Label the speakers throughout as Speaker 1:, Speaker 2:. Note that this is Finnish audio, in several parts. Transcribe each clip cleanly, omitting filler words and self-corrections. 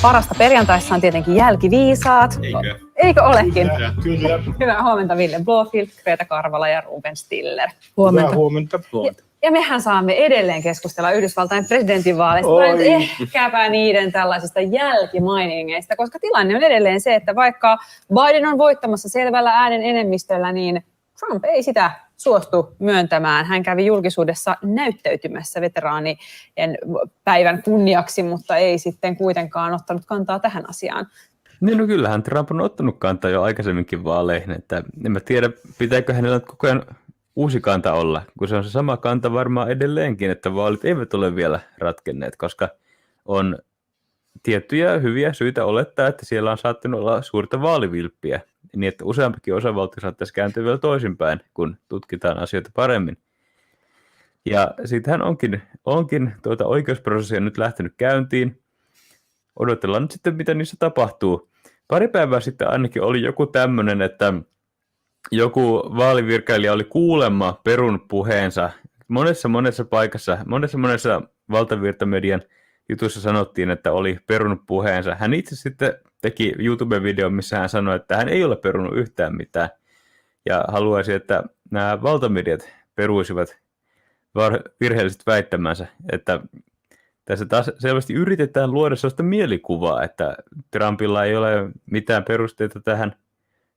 Speaker 1: Parasta perjantaissa on tietenkin jälkiviisaat. Eikö olekin?
Speaker 2: Kyllä.
Speaker 1: Hyvää huomenta Ville Blåfield, Greta Karvala ja Ruben Stiller.
Speaker 2: Huomenta.
Speaker 1: Ja mehän saamme edelleen keskustella Yhdysvaltain presidentinvaaleista, tai ehkäpä niiden tällaisista jälkimainingeista, koska tilanne on edelleen se, että vaikka Biden on voittamassa selvällä äänen enemmistöllä, niin Trump ei sitä suostu myöntämään. Hän kävi julkisuudessa näyttäytymässä veteraanien päivän kunniaksi, mutta ei sitten kuitenkaan ottanut kantaa tähän asiaan.
Speaker 3: Niin, no kyllähän Trump on ottanut kantaa jo aikaisemminkin vaaleihin, että en mä tiedä, pitääkö hänellä koko ajan uusi kanta olla, kun se on se sama kanta varmaan edelleenkin, että vaalit eivät ole vielä ratkenneet, koska on tiettyjä hyviä syitä olettaa, että siellä on saattanut olla suurta vaalivilppiä, niin että useampikin osavaltio saattaisi kääntyä vielä toisinpäin, kun tutkitaan asioita paremmin. Ja siitähän onkin oikeusprosessia nyt lähtenyt käyntiin. Odotellaan nyt sitten, mitä niissä tapahtuu. Pari päivää sitten ainakin oli joku tämmöinen, että joku vaalivirkailija oli kuulemma perunut puheensa. Monessa paikassa, monessa valtavirtamedian jutussa sanottiin, että oli perunut puheensa. Hän itse sitten teki YouTube-videon, missä hän sanoi, että hän ei ole perunut yhtään mitään. Ja haluaisi, että nämä valtamediat peruisivat virheelliset väittämänsä. Että tässä taas selvästi yritetään luoda sellaista mielikuvaa, että Trumpilla ei ole mitään perusteita tähän.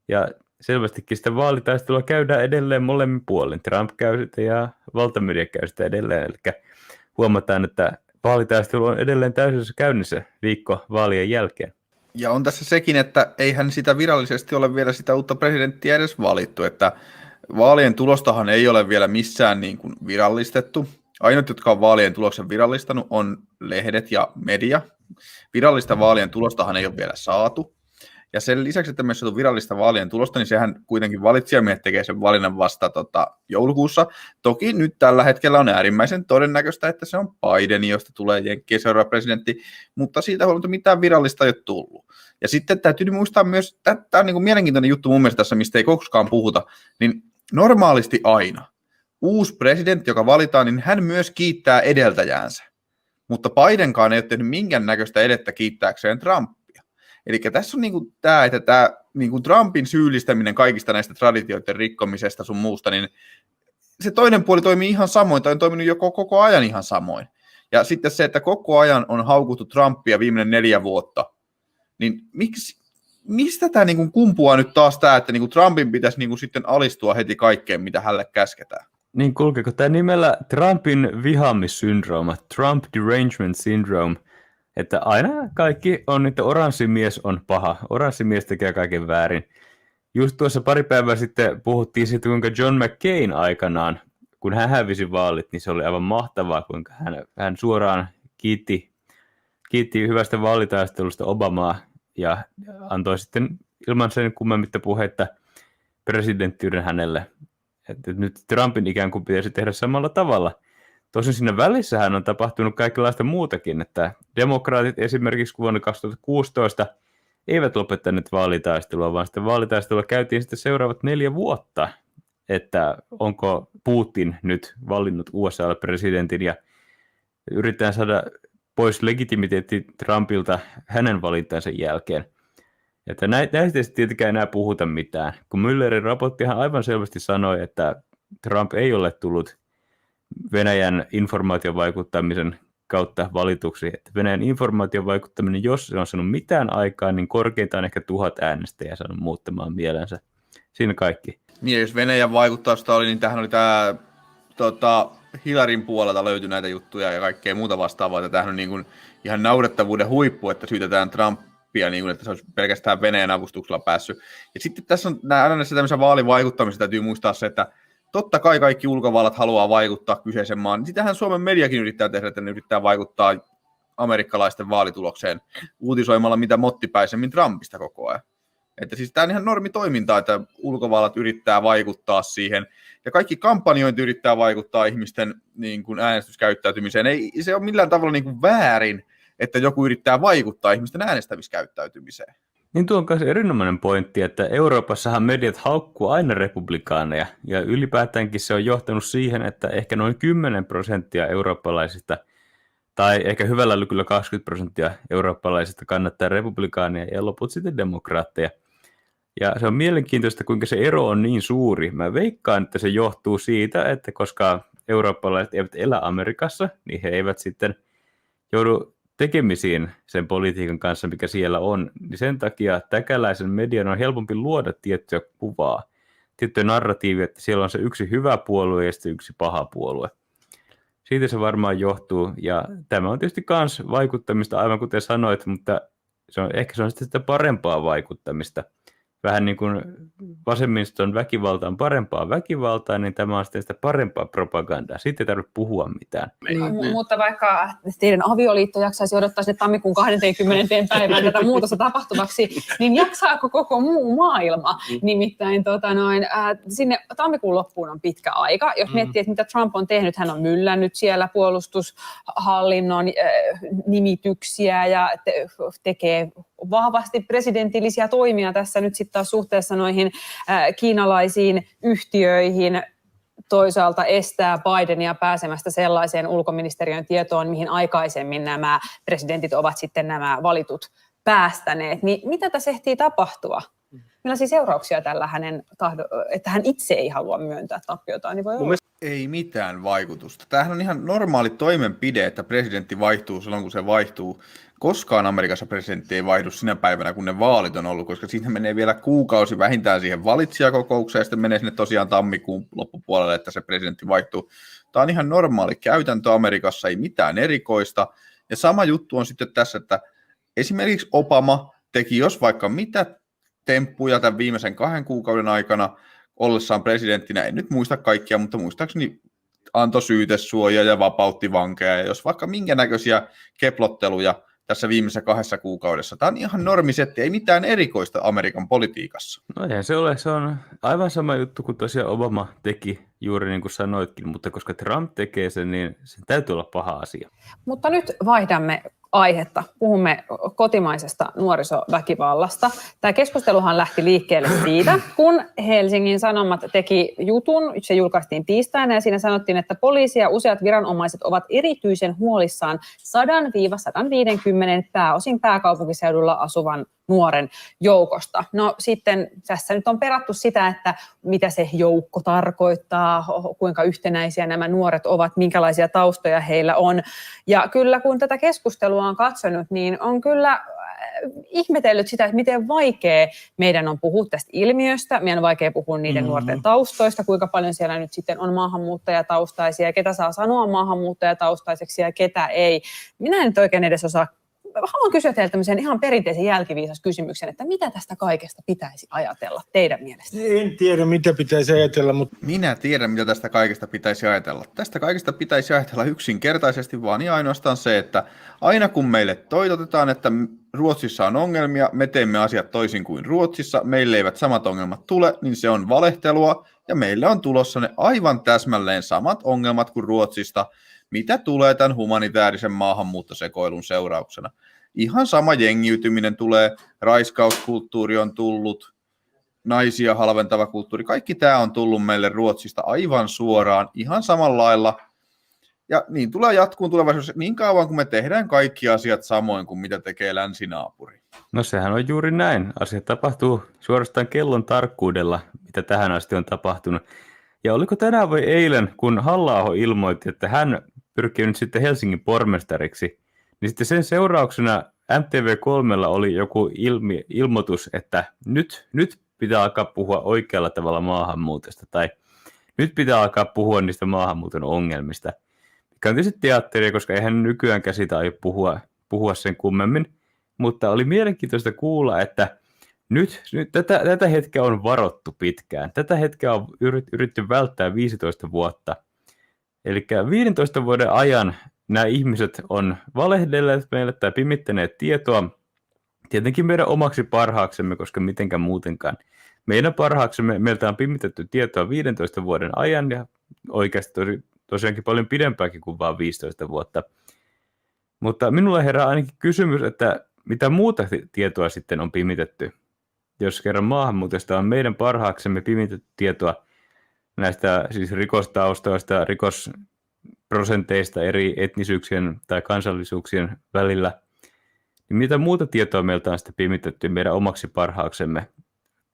Speaker 3: Ja selvästikin sitä vaalitaistelua käydään edelleen molemmin puolin. Trump käy sitä ja valtamedia käy sitä edelleen. Eli huomataan, että vaalitaistelu on edelleen täydessä käynnissä viikko vaalien jälkeen.
Speaker 4: Ja on tässä sekin, että eihän sitä virallisesti ole vielä sitä uutta presidenttiä edes valittu, että vaalien tulostahan ei ole vielä missään niin kuin virallistettu. Ainoat, jotka on vaalien tuloksen virallistanut, on lehdet ja media. Virallista vaalien tulostahan ei ole vielä saatu. Ja sen lisäksi, että me on virallista vaalien tulosta, niin sehän kuitenkin valitsijamiehet tekee sen valinnan vasta joulukuussa. Toki nyt tällä hetkellä on äärimmäisen todennäköistä, että se on Biden, josta tulee Jenkkien seuraava presidentti, mutta siitä huolimatta mitään virallista ei ole tullut. Ja sitten täytyy muistaa myös, tämä on niin kuin mielenkiintoinen juttu mun mielestä tässä, mistä ei koskaan puhuta, niin normaalisti aina uusi presidentti, joka valitaan, niin hän myös kiittää edeltäjäänsä. Mutta Bidenkaan ei ole tehnyt minkäännäköistä edettä kiittääkseen Trumpia. Eli tässä on niinku tämä, että tämä niinku Trumpin syyllistäminen kaikista näistä traditioiden rikkomisesta sun muusta, niin se toinen puoli toimii ihan samoin, tai on toiminut jo koko ajan ihan samoin. Ja sitten se, että koko ajan on haukuttu Trumpia viimeinen 4 vuotta, niin mistä tämä niinku kumpuaa nyt taas tämä, että niinku Trumpin pitäisi niinku sitten alistua heti kaikkeen, mitä hänelle käsketään?
Speaker 3: Niin kulkeeko tämä nimellä Trumpin vihaamissyndrooma, Trump derangement syndrome, että aina kaikki on, että oranssimies on paha, oranssimies tekee kaiken väärin. Just tuossa pari päivää sitten puhuttiin siitä, kuinka John McCain aikanaan, kun hän hävisi vaalit, niin se oli aivan mahtavaa, kuinka hän suoraan kiitti hyvästä vaalitaistelusta Obamaa ja antoi sitten ilman sen kummemmitta puhetta presidenttiyden hänelle. Että nyt Trumpin ikään kuin pitäisi tehdä samalla tavalla. Tosin siinä välissähän on tapahtunut kaikenlaista muutakin, että demokraatit esimerkiksi vuonna 2016 eivät lopettaneet vaalitaistelua, vaan sitä vaalitaistelua käytiin sitten seuraavat 4 vuotta, että onko Putin nyt valinnut USA-presidentin ja yritetään saada pois legitimiteetti Trumpilta hänen valintansa jälkeen. Että näistä ei tietenkään enää puhuta mitään, kun Müllerin raporttihan aivan selvästi sanoi, että Trump ei ole tullut Venäjän informaatiovaikuttamisen kautta valituksi. Että Venäjän informaatiovaikuttaminen, jos se on saanut mitään aikaa, niin korkeintaan ehkä 1000 äänestäjää saanut muuttamaan mielensä. Siinä kaikki.
Speaker 4: Niin, jos Venäjän vaikuttausta oli, niin tähän oli tämä Hillaryn puolelta löytyi näitä juttuja ja kaikkea muuta vastaavaa. Että tämähän on niin kuin ihan naurettavuuden huippu, että syytetään Trumpia, niin kuin, että se olisi pelkästään Venäjän avustuksella päässyt. Ja sitten tässä on aina näissä tämmöisessä vaalivaikuttamisessa täytyy muistaa se, että totta kai kaikki ulkovallat haluaa vaikuttaa kyseisen maan. Niin sitähän Suomen mediakin yrittää tehdä, että ne yrittää vaikuttaa amerikkalaisten vaalitulokseen uutisoimalla mitä mottipäisemmin Trumpista koko ajan. Että siis tämä on ihan normitoimintaa, että ulkovallat yrittää vaikuttaa siihen, ja kaikki kampanjointi yrittää vaikuttaa ihmisten niin kuin äänestyskäyttäytymiseen. Ei se ole millään tavalla niin kuin väärin, että joku yrittää vaikuttaa ihmisten äänestämiskäyttäytymiseen.
Speaker 3: Niin tuo on myös erinomainen pointti, että Euroopassahan mediat haukkuu aina republikaaneja, ja ylipäätäänkin se on johtanut siihen, että ehkä noin 10% eurooppalaisista, tai ehkä hyvällä lukulla 20% eurooppalaisista kannattaa republikaaneja ja loput sitten demokraatteja. Ja se on mielenkiintoista, kuinka se ero on niin suuri. Mä veikkaan, että se johtuu siitä, että koska eurooppalaiset eivät elä Amerikassa, niin he eivät sitten joudu tekemisiin sen politiikan kanssa, mikä siellä on. Niin sen takia täkäläisen median on helpompi luoda tiettyä kuvaa, tiettyä narratiivia, että siellä on se yksi hyvä puolue ja sitten yksi paha puolue. Siitä se varmaan johtuu, ja tämä on tietysti myös vaikuttamista, aivan kuten sanoit, mutta ehkä se on sitten sitä parempaa vaikuttamista. Vähän niin kuin vasemmiston väkivalta on parempaa väkivaltaa, niin tämä on sitten sitä parempaa propagandaa. Siitä ei tarvitse puhua mitään.
Speaker 1: Mutta vaikka teidän avioliitto jaksaisi odottaa sinne tammikuun 20. päivään tätä muutosta tapahtuvaksi, niin jaksaako koko muu maailma? Nimittäin sinne tammikuun loppuun on pitkä aika. Jos miettii, että mitä Trump on tehnyt, hän on myllännyt siellä puolustushallinnon nimityksiä ja tekee vahvasti presidentillisiä toimia tässä nyt sitten taas suhteessa noihin kiinalaisiin yhtiöihin, toisaalta estää Bidenia pääsemästä sellaiseen ulkoministeriön tietoon, mihin aikaisemmin nämä presidentit ovat sitten nämä valitut päästäneet. Niin mitä tässä ehtii tapahtua? Millaisia seurauksia tällä että hän itse ei halua myöntää tappiotaan, niin voi olla?
Speaker 4: Ei mitään vaikutusta. Tämähän on ihan normaali toimenpide, että presidentti vaihtuu silloin, kun se vaihtuu. Koskaan Amerikassa presidentti ei vaihdu sinä päivänä, kun ne vaalit on ollut, koska siinä menee vielä kuukausi vähintään siihen valitsijakokoukseen, ja sitten menee sinne tosiaan tammikuun loppupuolelle, että se presidentti vaihtuu. Tämä on ihan normaali käytäntö Amerikassa, ei mitään erikoista. Ja sama juttu on sitten tässä, että esimerkiksi Obama teki jos vaikka mitä temppuja tämän viimeisen 2 kuukauden aikana ollessaan presidenttinä, en nyt muista kaikkia, mutta muistaakseni antoi syytesuojaa ja vapautti vankeja, ja jos vaikka minkä näköisiä keplotteluja tässä viimeisessä 2 kuukaudessa. Tämä on ihan normisetti, ei mitään erikoista Amerikan politiikassa.
Speaker 3: No eihän se ole, se on aivan sama juttu kuin tosiaan Obama teki, juuri niin kuin sanoitkin, mutta koska Trump tekee sen, niin se täytyy olla paha asia.
Speaker 1: Mutta nyt vaihdamme aihetta. Puhumme kotimaisesta nuorisoväkivallasta. Tämä keskusteluhan lähti liikkeelle siitä, kun Helsingin Sanomat teki jutun, se julkaistiin tiistaina, ja siinä sanottiin, että poliisi ja useat viranomaiset ovat erityisen huolissaan 100-150 pääosin pääkaupunkiseudulla asuvan nuoren joukosta. No sitten tässä nyt on perattu sitä, että mitä se joukko tarkoittaa, kuinka yhtenäisiä nämä nuoret ovat, minkälaisia taustoja heillä on. Ja kyllä kun tätä keskustelua on katsonut, niin on kyllä ihmetellyt sitä, että miten vaikea meidän on puhua tästä ilmiöstä, meidän on vaikea puhua niiden nuorten taustoista, kuinka paljon siellä nyt sitten on maahanmuuttajataustaisia, ja ketä saa sanoa maahanmuuttajataustaiseksi ja ketä ei. Minä en nyt oikein edes osaa. Haluan kysyä teiltä tämmöisen ihan perinteisen jälkiviisas kysymyksen, että mitä tästä kaikesta pitäisi ajatella teidän mielestä?
Speaker 2: En tiedä, mitä pitäisi ajatella, mutta
Speaker 4: Minä tiedän, mitä tästä kaikesta pitäisi ajatella. Tästä kaikesta pitäisi ajatella yksinkertaisesti vaan ja ainoastaan se, että aina kun meille toitotetaan, että Ruotsissa on ongelmia, me teemme asiat toisin kuin Ruotsissa, meille eivät samat ongelmat tule, niin se on valehtelua, ja meille on tulossa ne aivan täsmälleen samat ongelmat kuin Ruotsista, mitä tulee tämän humanitaarisen maahanmuuttosekoilun seurauksena. Ihan sama jengiytyminen tulee, raiskauskulttuuri on tullut, naisia halventava kulttuuri, kaikki tämä on tullut meille Ruotsista aivan suoraan, ihan samalla lailla. Ja niin tulee jatkuun tulevaisuudessa niin kauan, kun me tehdään kaikki asiat samoin kuin mitä tekee länsinaapuri.
Speaker 3: No sehän on juuri näin. Asiat tapahtuu suorastaan kellon tarkkuudella, mitä tähän asti on tapahtunut. Ja oliko tänään vai eilen, kun Halla-aho ilmoitti, että hän pyrkii nyt sitten Helsingin pormestariksi, niin sitten sen seurauksena MTV3 oli joku ilmoitus, että nyt pitää alkaa puhua oikealla tavalla maahanmuutosta, tai nyt pitää alkaa puhua niistä maahanmuuton ongelmista. Mikä on tietysti teatteria, koska eihän nykyäänkään siitä aio puhua sen kummemmin, mutta oli mielenkiintoista kuulla, että nyt tätä hetkeä on varottu pitkään. Tätä hetkeä on yritetty välttää 15 vuotta. Eli 15 vuoden ajan nämä ihmiset on valehdelleet meille tai pimittäneet tietenkin meidän omaksi parhaaksemme, koska mitenkään muutenkaan. Meidän parhaaksemme meiltä on pimitetty tietoa 15 vuoden ajan ja oikeasti tosiaankin paljon pidempääkin kuin vain 15 vuotta. Mutta minulle herää ainakin kysymys, että mitä muuta tietoa sitten on pimitetty? Jos kerran maahanmuutosta on meidän parhaaksemme pimitetty tietoa näistä siis rikostaustoista, rikosprosenteista eri etnisyyksien tai kansallisuuksien välillä, niin mitä muuta tietoa meiltä on sitten pimitetty meidän omaksi parhaaksemme?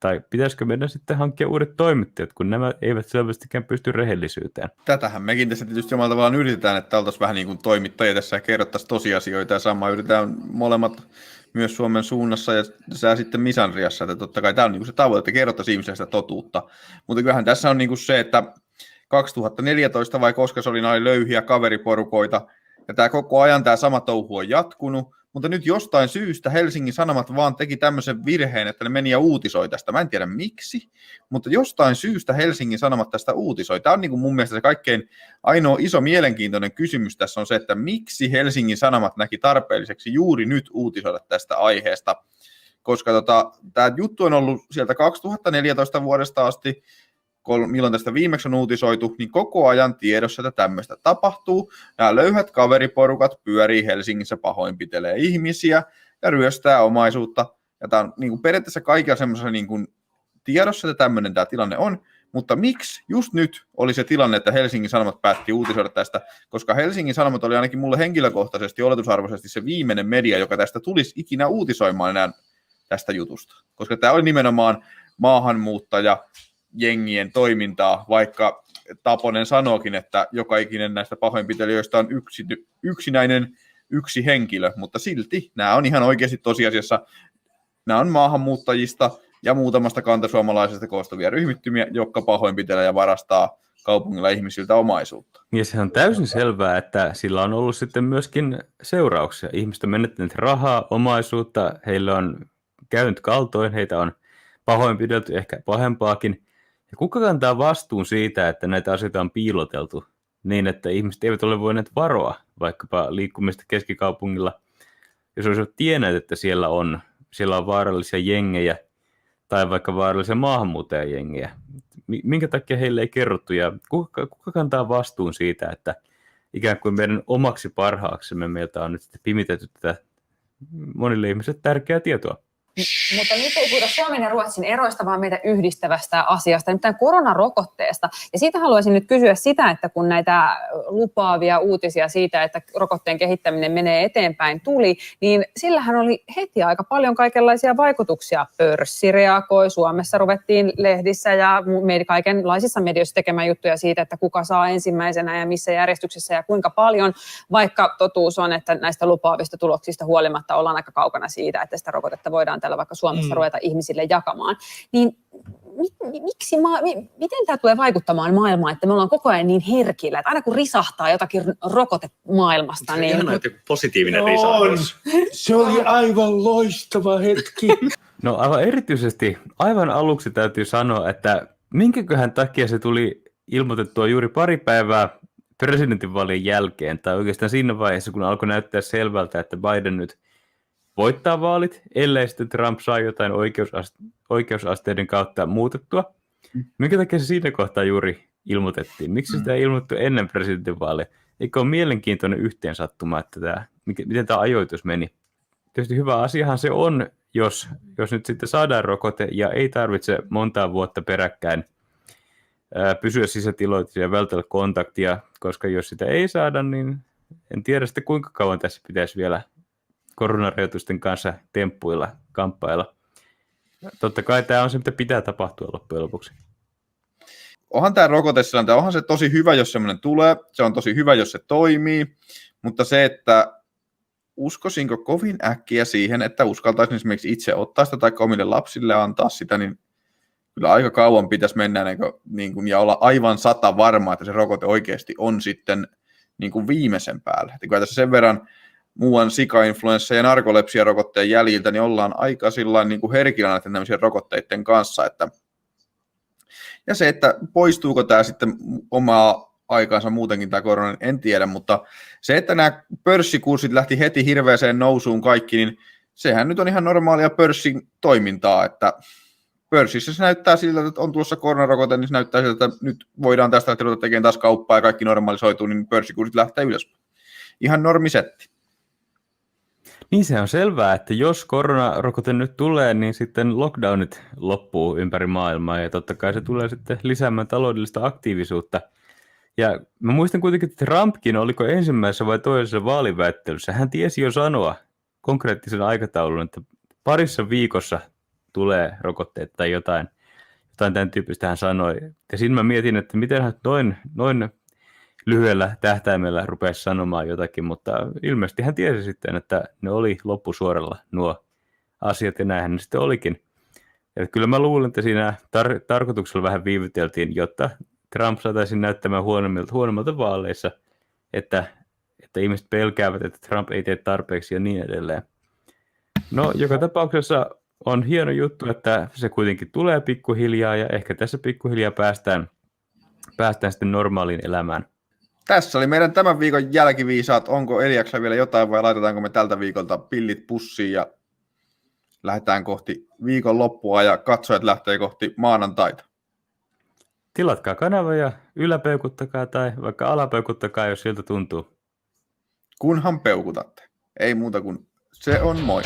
Speaker 3: Tai pitäisikö meidän sitten hankkia uudet toimittajat, kun nämä eivät selvästikään pysty rehellisyyteen?
Speaker 4: Tätähän mekin tässä tietysti omalla tavallaan yritetään, että oltaisiin vähän niin kuin toimittajia tässä ja kerrottaisiin tosiasioita ja samaa yritetään molemmat myös Suomen suunnassa ja sä sitten Misandriassa, että totta kai tämä on niin kuin se tavoite, että kerrottaisiin ihmisille sitä totuutta. Mutta kyllähän tässä on niin kuin se, että 2014 vai koska se oli näin löyhiä kaveriporukoita ja tämä koko ajan tämä sama touhu on jatkunut. Mutta nyt jostain syystä Helsingin Sanomat vaan teki tämmöisen virheen, että ne meni ja uutisoi tästä. Mä en tiedä miksi, mutta jostain syystä Helsingin Sanomat tästä uutisoi. Tämä on niin kuin mun mielestä se kaikkein ainoa iso mielenkiintoinen kysymys tässä on se, että miksi Helsingin Sanomat näki tarpeelliseksi juuri nyt uutisoida tästä aiheesta. Koska tämä juttu on ollut sieltä 2014 vuodesta asti, milloin tästä viimeksi on uutisoitu, niin koko ajan tiedossa, että tämmöistä tapahtuu. Nämä löyhät kaveriporukat pyörii Helsingissä, pahoinpitelee ihmisiä ja ryöstää omaisuutta. Ja tämä on niin kuin periaatteessa kaikilla semmoisella niin kuin tiedossa, että tämmöinen tämä tilanne on. Mutta miksi just nyt oli se tilanne, että Helsingin Sanomat päätti uutisoida tästä, koska Helsingin Sanomat oli ainakin mulle henkilökohtaisesti oletusarvoisesti se viimeinen media, joka tästä tulisi ikinä uutisoimaan enää tästä jutusta. Koska tämä oli nimenomaan maahanmuuttaja jengien toimintaa, vaikka Taponen sanookin, että joka ikinen näistä pahoinpitelijöistä on yksinäinen yksi henkilö, mutta silti nämä on ihan oikeasti tosiasiassa, nämä on maahanmuuttajista ja muutamasta kantasuomalaisesta koostuvia ryhmittymiä, jotka pahoinpitelee ja varastaa kaupungilla ihmisiltä omaisuutta.
Speaker 3: Ja se on täysin selvää, että sillä on ollut sitten myöskin seurauksia. Ihmiset on menettäneet rahaa, omaisuutta, heillä on käynyt kaltoin, heitä on pahoinpidelty, ehkä pahempaakin. Ja kuka kantaa vastuun siitä, että näitä asioita on piiloteltu niin, että ihmiset eivät ole voineet varoa vaikkapa liikkumista keskikaupungilla, jos olisivat tienneet, että siellä on vaarallisia jengejä tai vaikka vaarallisia maahanmuuttajajengejä. Minkä takia heille ei kerrottu ja kuka kantaa vastuun siitä, että ikään kuin meidän omaksi parhaaksemme meiltä on nyt sitten pimitetty tätä monille ihmisille tärkeää tietoa.
Speaker 1: Mutta nyt ei puhuta Suomen ja Ruotsin eroista, vaan meitä yhdistävästä asiasta, nimittäin koronarokotteesta. Ja siitä haluaisin nyt kysyä sitä, että kun näitä lupaavia uutisia siitä, että rokotteen kehittäminen menee eteenpäin tuli, niin sillähän oli heti aika paljon kaikenlaisia vaikutuksia. Pörssi reagoi, Suomessa ruvettiin lehdissä ja kaikenlaisissa medioissa tekemään juttuja siitä, että kuka saa ensimmäisenä ja missä järjestyksessä ja kuinka paljon, vaikka totuus on, että näistä lupaavista tuloksista huolimatta ollaan aika kaukana siitä, että sitä rokotetta voidaan vaikka Suomessa ruveta ihmisille jakamaan, niin miten tämä tulee vaikuttamaan maailmaan, että me ollaan koko ajan niin herkillä, että aina kun risahtaa jotakin rokotemaailmasta, niin...
Speaker 5: Se on positiivinen risahdus.
Speaker 2: Se oli aivan loistava hetki.
Speaker 3: No aivan erityisesti, aivan aluksi täytyy sanoa, että minkäköhän takia se tuli ilmoitettua juuri pari päivää presidentinvaalien jälkeen, tai oikeastaan siinä vaiheessa, kun alkoi näyttää selvältä, että Biden nyt voittaa vaalit, ellei sitten Trump saa jotain oikeusasteiden kautta muutettua. Minkä takia se siinä kohtaa juuri ilmoitettiin? Miksi sitä ei ilmoitettu ennen presidentinvaaleja? Eikö ole mielenkiintoinen yhteensattuma, että miten tämä ajoitus meni? Tietysti hyvä asiahan se on, jos nyt sitten saadaan rokote ja ei tarvitse montaa vuotta peräkkäin pysyä sisätiloissa ja vältellä kontaktia, koska jos sitä ei saada, niin en tiedä sitten kuinka kauan tässä pitäisi vielä koronarajoitusten kanssa temppuilla, kamppailla. Totta kai tämä on se, mitä pitää tapahtua loppujen lopuksi.
Speaker 4: Onhan tämä rokoteselanta, onhan se tosi hyvä, jos semmoinen tulee, se on tosi hyvä, jos se toimii, mutta se, että uskoisinko kovin äkkiä siihen, että uskaltaisin esimerkiksi itse ottaa sitä tai omille lapsille antaa sitä, niin kyllä aika kauan pitäisi mennä ja olla aivan 100 varma, että se rokote oikeasti on sitten niin kuin viimeisen päällä. Että kyllä tässä sen verran muuan sika-influenssa- ja narkolepsia-rokotteen jäljiltä, niin ollaan aika sillain niin kuin herkillä näiden tämmöisen rokotteiden kanssa. Ja se, että poistuuko tämä sitten omaa aikaansa muutenkin tämä korona, en tiedä, mutta se, että nämä pörssikurssit lähti heti hirveäseen nousuun kaikki, niin sehän nyt on ihan normaalia pörssin toimintaa, että pörssissä se näyttää siltä, että on tulossa koronarokote, niin se näyttää siltä, että nyt voidaan tästä ruveta tekemään taas kauppaa ja kaikki normalisoituu, niin pörssikurssit lähtee ylöspäin. Ihan normisetti.
Speaker 3: Niin se on selvää, että jos koronarokote nyt tulee, niin sitten lockdownit loppuu ympäri maailmaa ja totta kai se tulee sitten lisäämään taloudellista aktiivisuutta. Ja mä muistan kuitenkin, että Trumpkin, oliko ensimmäisessä vai toisessa vaaliväittelyssä, hän tiesi jo sanoa konkreettisen aikataulun, että parissa viikossa tulee rokotteet tai jotain tämän tyyppistä hän sanoi. Ja siinä mä mietin, että miten hän noin lyhyellä tähtäimellä rupesi sanomaan jotakin, mutta ilmeisesti hän tiesi sitten, että ne oli loppusuoralla nuo asiat ja näinhän ne sitten olikin. Ja kyllä mä luulen, että siinä tarkoituksella vähän viivyteltiin, jotta Trump saataisiin näyttämään huonommalta vaaleissa, että ihmiset pelkäävät, että Trump ei tee tarpeeksi ja niin edelleen. No, joka tapauksessa on hieno juttu, että se kuitenkin tulee pikkuhiljaa ja ehkä tässä pikkuhiljaa päästään sitten normaaliin elämään.
Speaker 4: Tässä oli meidän tämän viikon jälkiviisaat. Onko Eliaksella vielä jotain vai laitetaanko me tältä viikolta pillit pussiin ja lähdetään kohti viikon loppua ja katsojat lähtee kohti maanantaita?
Speaker 3: Tilatkaa kanava ja yläpeukuttakaa tai vaikka alapeukuttakaa, jos siltä tuntuu.
Speaker 4: Kunhan peukutatte. Ei muuta kuin se on moi.